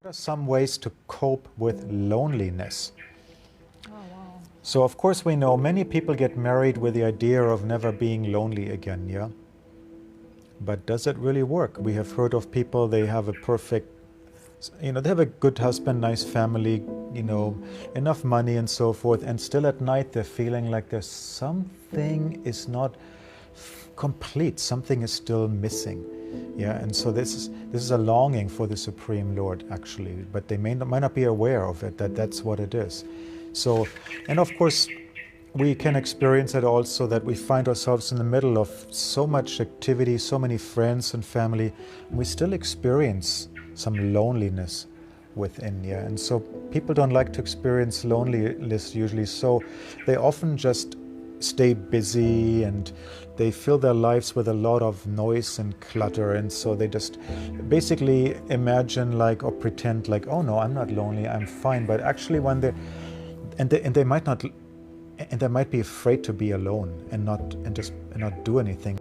are some ways to cope with loneliness. Oh, wow. So of course we know many people get married with the idea of never being lonely again, yeah? But does it really work? We have heard of people, they have a perfect, they have a good husband, nice family, enough money and so forth, and still at night they're feeling like there's something is not complete, something is still missing. Yeah, and so this is a longing for the Supreme Lord, actually, but they might not be aware of it, that's what it is. So, and of course, we can experience it also, that we find ourselves in the middle of so much activity, so many friends and family, and we still experience some loneliness within, yeah. And so people don't like to experience loneliness usually, so they often just stay busy and they fill their lives with a lot of noise and clutter, and so they just basically imagine like, or pretend like, oh no, I'm not lonely, I'm fine. But actually when they might not, and they might be afraid to be alone and not do anything.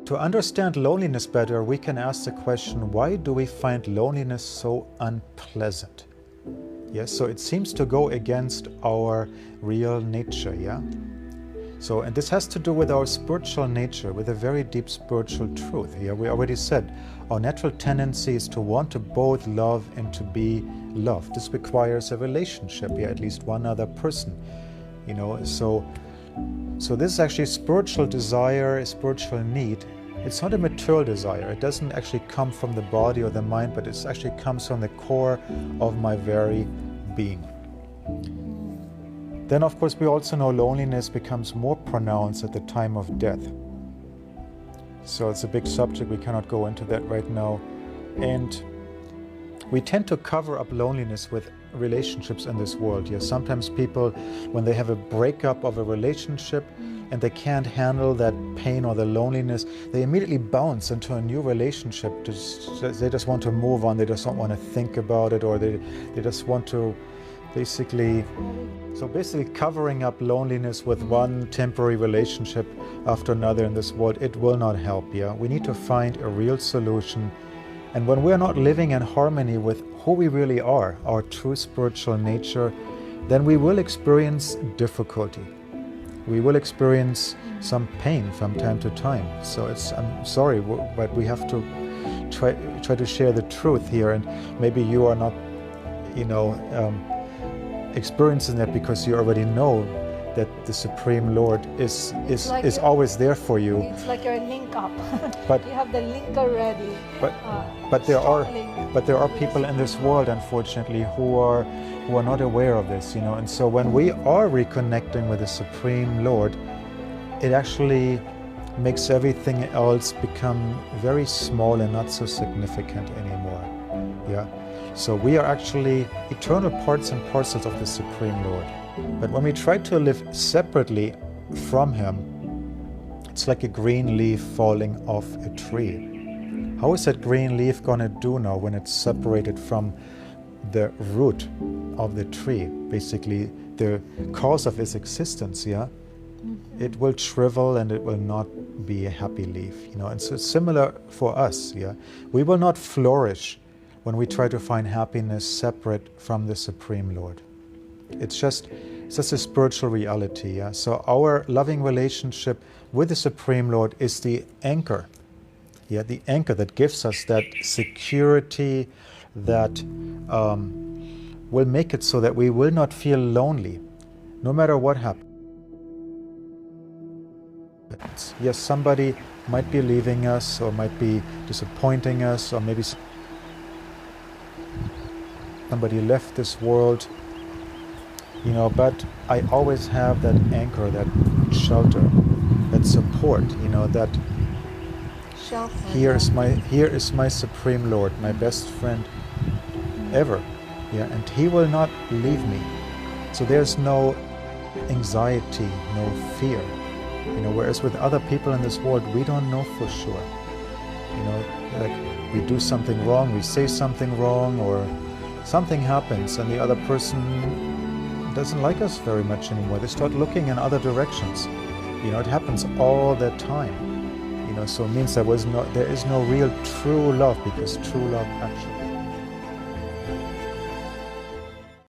To understand loneliness better, we can ask the question, why do we find loneliness so unpleasant? Yes, so it seems to go against our real nature, yeah? So, and this has to do with our spiritual nature, with a very deep spiritual truth. Yeah, we already said, our natural tendency is to want to both love and to be loved. This requires a relationship, yeah, at least one other person. So this is actually a spiritual desire, a spiritual need. It's not a material desire. It doesn't actually come from the body or the mind, but it actually comes from the core of my very being. Then, of course, we also know loneliness becomes more pronounced at the time of death. So it's a big subject. We cannot go into that right now. And we tend to cover up loneliness with relationships in this world. Yeah, sometimes people, when they have a breakup of a relationship and they can't handle that pain or the loneliness, they immediately bounce into a new relationship. They just want to move on. They just don't want to think about it, or they just want to basically covering up loneliness with one temporary relationship after another in this world, it will not help. Yeah, we need to find a real solution. And when we're not living in harmony with who we really are, our true spiritual nature, then we will experience difficulty. We will experience some pain from time to time. So I'm sorry, but we have to try to share the truth here. And maybe you are not, experiencing that because you already know that the Supreme Lord is always there for you. It's like your link up. But you have the linker ready. But there are people in this world, unfortunately, who are not aware of this, And so when we are reconnecting with the Supreme Lord, it actually makes everything else become very small and not so significant anymore. Yeah. So we are actually eternal parts and parcels of the Supreme Lord. But when we try to live separately from Him, it's like a green leaf falling off a tree. How is that green leaf going to do now when it's separated from the root of the tree, basically the cause of its existence, yeah? It will shrivel and it will not be a happy leaf, And so it's similar for us, yeah? We will not flourish when we try to find happiness separate from the Supreme Lord. It's just a spiritual reality, yeah? So our loving relationship with the Supreme Lord is the anchor, yeah? The anchor that gives us that security that will make it so that we will not feel lonely, no matter what happens. Yes, somebody might be leaving us, or might be disappointing us, or maybe somebody left this world, but I always have that anchor, that shelter, that support, that Shelter. here is my Supreme Lord, my best friend ever, yeah, and He will not leave me. So there's no anxiety, no fear, whereas with other people in this world, we don't know for sure, like we do something wrong, we say something wrong, or something happens and the other person doesn't like us very much anymore. They start looking in other directions. It happens all the time. So it means there is no real true love, because true love actually